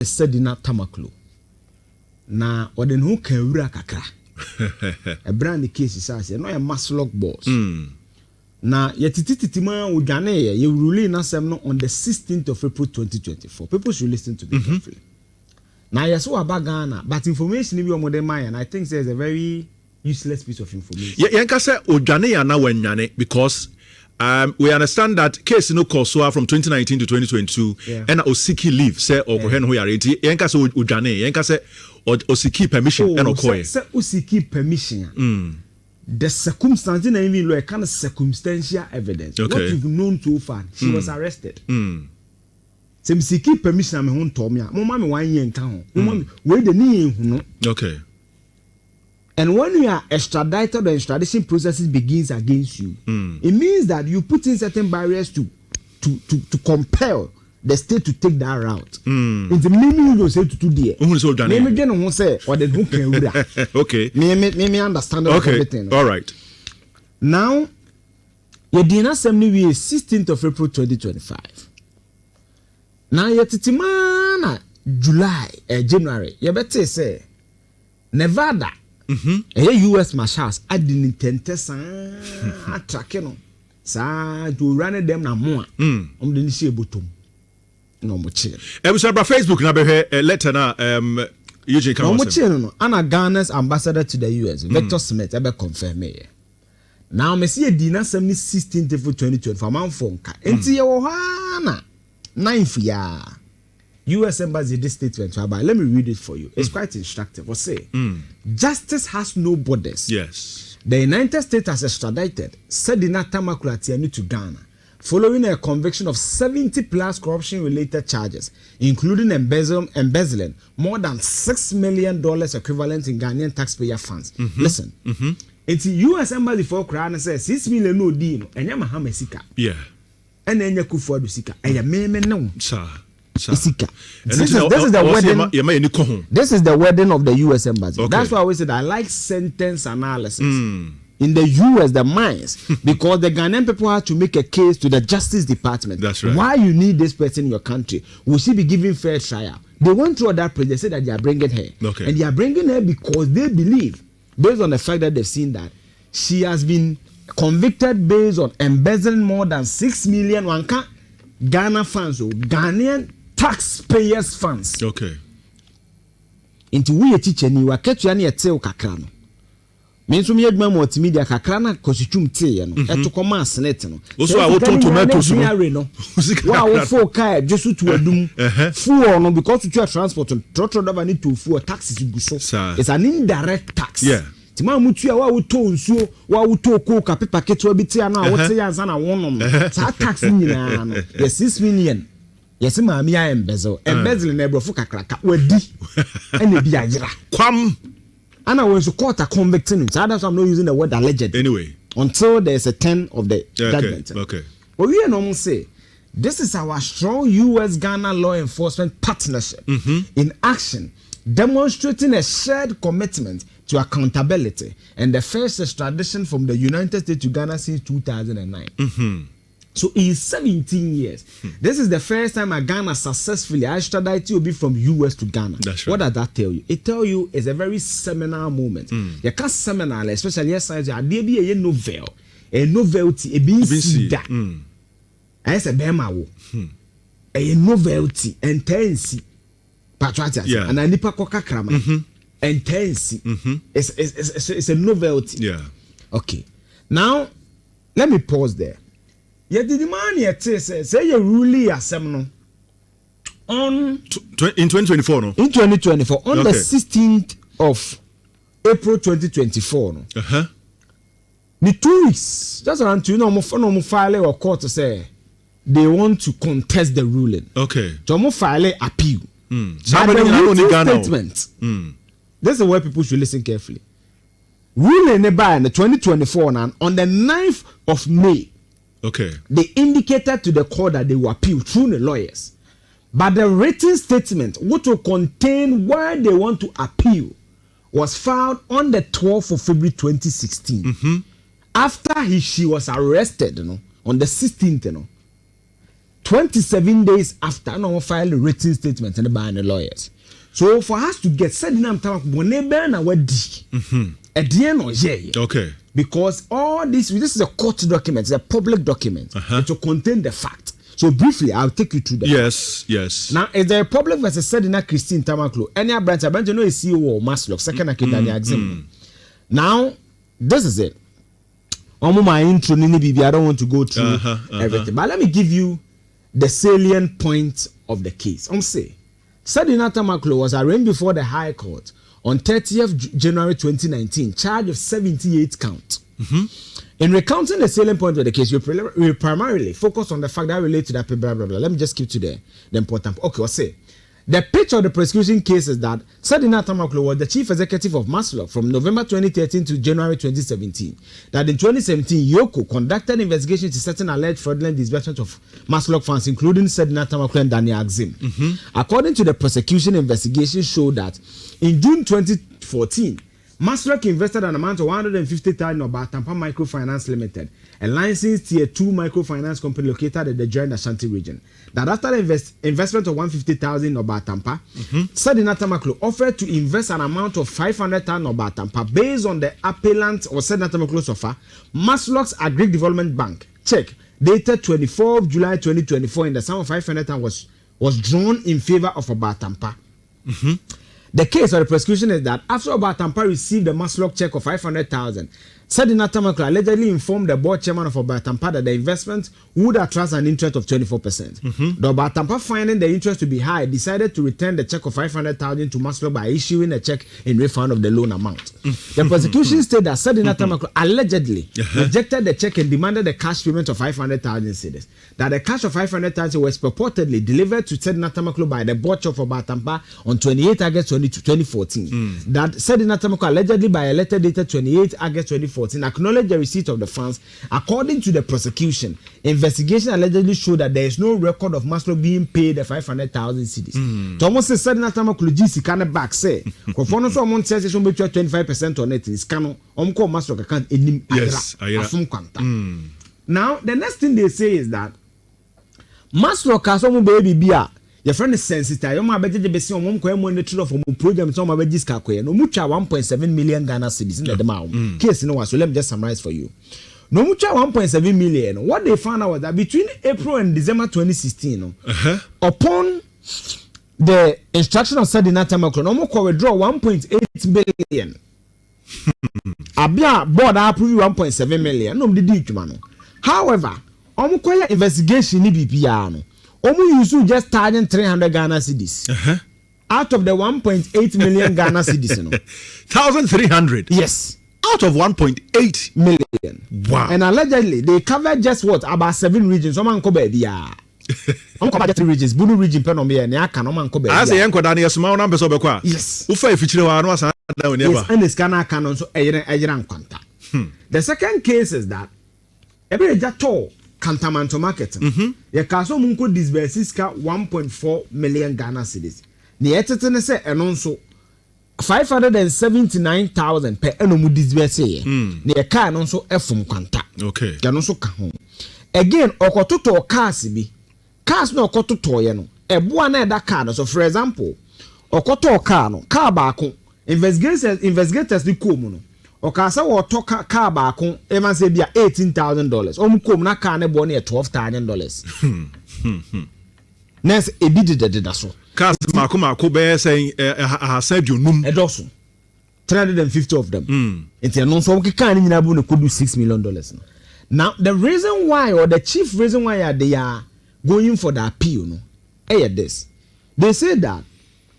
Sedina Tamakloe. Na ɔde no kan wura kakra. A brand case is no a mass lock boss. Na yetititima udwane ye rule na sem no on the 16th of April 2024. People should listen to me carefully. Now yes so about Ghana, but information if you modern and I think there's a very useless piece of information. Yeah, can say udwane ya na wenyane because we understand that case no Kosoa from 2019 to 2022 and Osiki leave say or hen ho yare nti yen ka say udwane yen ka say Osiki permission and okoye say Osiki permission the circumstances and even like kind of circumstantial evidence what you've known so far she was arrested say Osiki permission me hon to me mo ma me 1 year nka ho mo ma me we de ni hu no and when you are extradited, the extradition process begins against you. It means that you put in certain barriers to compel the state to take that route. It's the minimum you say to do there. Maybe then who say or the book can okay. Me understand everything. All right. Now, your dinner assembly is 16th of April 2025. Now your titimana July, January. You better say Nevada. US marshals adding intente sa attracke no sa to run them na mo the nisi ebotom no mo che e bisa bra Facebook na be letter na Eugene come no mo che no ana Ghana's ambassador to the US Victor Smith e be confirm me now me see di na 16th of 2020 for man phone ka enti ye wo ha na 9th ya US Embassy this statement, but let me read it for you. It's quite instructive. We'll say, justice has no borders. Yes. The United States has extradited Sedina Tamakloe to Ghana, following a conviction of 70 plus corruption-related charges, including embezzling more than $6 million equivalent in Ghanaian taxpayer funds. Listen, it's US Embassy for Crown says 6 million no deal, and Yamaha Sika. Yeah. And then Yakufu Sika. And Yameme no. Sir. This is the wedding. This is the wedding of the US Embassy. That's why I always said I like sentence analysis. In the US, the mines, because the Ghanaian people have to make a case to the Justice Department. That's right. Why you need this person in your country? Will she be given fair trial? They went through that process. They said that they are bringing her, and they are bringing her because they believe, based on the fact that they've seen that she has been convicted based on embezzling more than 6 million Ghana funds, or Ghanaian taxpayers funds. Okay. Into we teacher ni wa ketua na yete kakra no. Me nso me adwuma multimedia kakra na kositum tie no. Etokoma senate no. Also I want tomatoes no. Wa wo fo kai jesu to adum. Fuel no because to transport trotro driver need to fuel taxes go so. It's an indirect tax. Yeah. Tima mutua wa wo to nsuo wa wo to coca paper keto bi tia na wo te yansa na wonom. Sa tax nyina no. The 6 million. Yes, mami ya embezzle na ebrofo kakraka wadi ene bi ayira kwam ana when so court are convicting him, so that's why I'm not using the word alleged anyway until there's a 10 of the judgment. Okay. But we normally say this is our strong US Ghana law enforcement partnership in action, demonstrating a shared commitment to accountability and the first extradition from the United States to Ghana since 2009. So in 17 years, this is the first time a Ghana successfully extradited will be from US to Ghana. That's right. What does that tell you? It tells you it's a very seminal moment. You can't seminal, especially yes, there be a novel, a novelty, a being that. And it's a bema wo. A novelty, intense. Patriotism. And a nipa koka krama. Intense. It's a novelty. Yeah. Okay. Now, let me pause there. Yet the man yet say you really asem no on in 2024 no in 2024 on the 16th of April 2024 no the 2 weeks just around 2 no file or court to say they want to contest the ruling. Okay, so mo file appeal. Statement. This is where people should listen carefully. Ruling by in the 2024 and on the 9th of May. Okay. They indicated to the court that they will appeal through the lawyers. But the written statement, which will contain why they want to appeal, was filed on the 12th of February 2016. After she was arrested, on the 16th, 27 days after no file a written statement and by the lawyers. So for us to get Sedina Tamakloe na wadi. At the end of the Okay. Because all this is a court document, it's a public document. It will contain the fact. So briefly, I'll take you through that. Yes. Now, is there a public versus Sedina Christine Tamakloe? Any branch, I know is CEO of Maslow, second Daniel Exim. Now, this is it. My intro, I don't want to go through everything. But let me give you the salient point of the case. Say, Sedina Tamakloe was arraigned before the High Court on 30th January 2019, charged of 78 counts. In recounting the salient point of the case, we primarily focus on the fact that relate to that blah, blah, blah. Let me just skip to the important. Okay, I'll say. The pitch of the prosecution case is that Sedina Tamakloe was the chief executive of Maslow from November 2013 to January 2017. That in 2017, Yoko conducted investigations to certain alleged fraudulent disbursement of Maslow funds, including Sedina Tamakloe and Daniel Exim. According to the prosecution, investigation showed that in June 2014, Maslow invested an amount of 150,000 in Tampa Microfinance Limited, a licensed tier 2 microfinance company located in the Joint Ashanti region. That after the investment of 150,000 in Tampa, Sedina Tamakloe offered to invest an amount of 500,000 in Tampa based on the appellant or Sedina Tamakloe's offer. Maslow's Agri Development Bank check dated 24th July 2024 in the sum of 500,000 was drawn in favor of Tampa. The case of the prosecution is that after Tampa received the Maslow check of 500,000, Sedina Tamakloe allegedly informed the board chairman of Tampa that the investment would attract an interest of 24%. The Tampa, finding the interest to be high, decided to return the check of 500,000 to Maslow by issuing a check in refund of the loan amount. The prosecution stated that Sedina Tamakloe allegedly rejected the check and demanded a cash payment of 500,000 cedis. That the cash of 500,000 was purportedly delivered to Sedina Tamakloe by the board chairman of Tampa on 28 August 2014. That Sedina Tamakloe allegedly by a letter dated 28 August 2014 acknowledged the receipt of the funds. According to the prosecution, investigation allegedly showed that there is no record of Maslow being paid the 500,000 cedis. Thomas said Sedina Tamakloe GC can back say, Kofono so amount says on 25% on it is canon. Omko Maslow account in Now the next thing they say is that Maslow Kasomo baby beer. Your friend is sensitive. You might be besi on one coin when the truth of program so my register coin. No mucha 1.7 million Ghana cedis in the amount. Case no one. So let me just summarize for you. No mucha 1.7 million. What they found out was that between April and December 2016, upon the instruction of Sedina Tamakloe, no more could withdraw 1.8 billion. Abia board approve 1.7 million. No did man. However, investigation ni BPR. Omu Yusu just charging 300 Ghana cedis. Out of the 1.8 million Ghana cedis. 1,300? Yes. Out of 1.8 million. Wow. And allegedly, they covered just what? About 7 regions. Oman kobe biya. Oman kobe 3 regions. Bunu region penomia. Nyaka Oman kobe biya. As a yanko dani yasuma ona mbeso bekwa. Yes. Ufa ifichire wa anwa sa da woni eba. Yes. And the scanner canon so ejiran kwanta. The second case is that every jato Kantamanto market. Ye kaso munko disbursiska 1.4 million Ghana cedis. Ni etetene se enonso 579,000 per enomu disburse ye. Ni e ka enonso efum kwanta. Okay. Ya nonso ka ho. Again, okototo cars bi. Cars no okototo ye no. Eboa na eda car no. So for example, okoto car no. Car baako investigators di ko mu no. Okasa wo toka car baako e man say bia $18,000. Omkom na car ne bo na $12,000. Nes ebi de so. Cars mako be say ahasadunum. Edoso. 350 of them. Enti no so we can nyina bu ne could do $6 million. Now the reason why or the chief reason why they are going for the appeal no this. They say that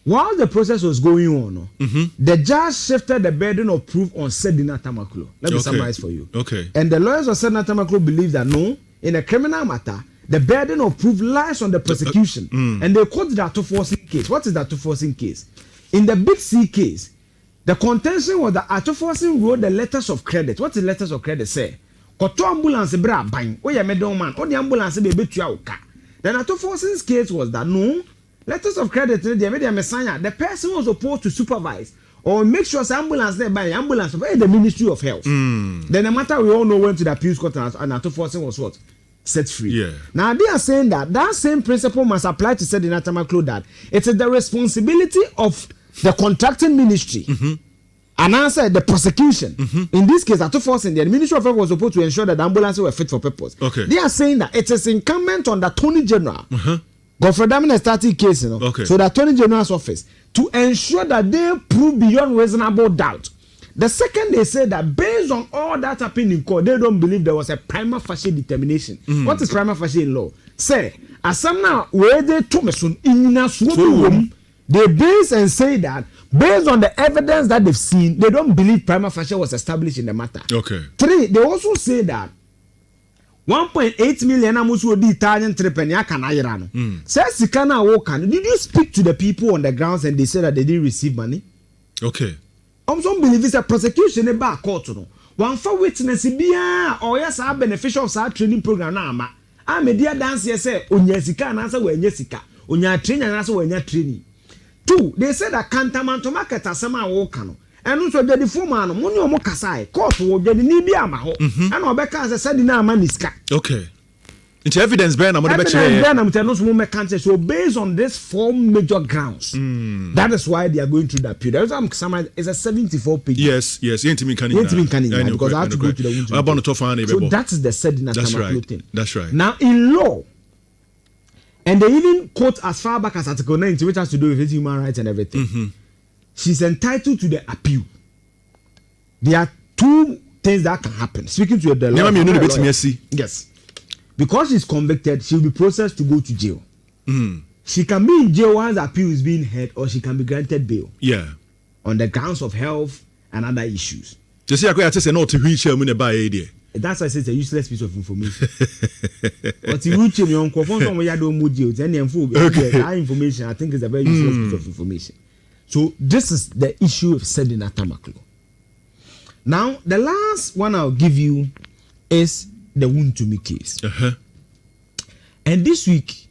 while the process was going on, the judge shifted the burden of proof on Sedina Tamakloe. Let me summarize for you. Okay. And the lawyers of Sedina Tamakloe believe that no, in a criminal matter, the burden of proof lies on the prosecution. And they quote the Atoforcing case. What is the Atoforcing case? In the Big C case, the contention was that Atoforcing wrote the letters of credit. What is letters of credit say? Koto ambulance bra bang. Oh yeah, medon man. Oh the ambulance be betua oka. Then Atoforcing's case was that no. Letters of credit, the person was supposed to supervise or make sure the ambulance there by ambulance of the Ministry of Health. Then the matter we all know went to the appeals court and Atoforcing was what? set free. Yeah. Now they are saying that same principle must apply to Sedina Tamakloe, that it is the responsibility of the contracting ministry and answer the prosecution. In this case, at force in the Ministry of Health was supposed to ensure that the ambulances were fit for purpose. Okay. They are saying that it is incumbent on the Attorney General. Godfrey Damina started case, Okay. So the Attorney General's office to ensure that they prove beyond reasonable doubt. The second, they say that based on all that happened in court, they don't believe there was a prima facie determination. What is prima facie in law? Say, as some now where they told me soon in they base and say that based on the evidence that they've seen, they don't believe prima facie was established in the matter. Okay. 3, they also say that 1.8 million amusu di Italian trepenya kanayirano. Says Sikana Wokan. Did you speak to the people on the grounds and they said that they didn't receive money? Okay. Some believe it's a prosecution about court. One for witness or yes, our beneficial of our training program. I'm a dear dance, yes, Unyasika and answer when Jessica, Unya training and answer when you're training. 2, they said that Cantamanto market as some Wokano. And also the former Munio Mokasai, court will get the Nibiamaho, and Obeka as a Sedina Maniska. Okay. It's evidence, Ben. I'm going to so based on these 4 major grounds, that is why they are going through that period. It's a 74 page. Yes. Because I have to go to the winter. So that is the Sedina Tamakloe thing. That's right. Now in law, and they even quote as far back as Article 90, which has to do with human rights and everything. She's entitled to the appeal. There are 2 things that can happen. Speaking to the law. Yes. Because she's convicted, she'll be processed to go to jail. She can be in jail once the appeal is being heard, or she can be granted bail. Yeah. On the grounds of health and other issues. That's why I say it's a useless piece of information. But that information, I think, is a very useless piece of information. So this is the issue of Sedina Tamakloe. Now, the last one I'll give you is the Wontumi case. And this week,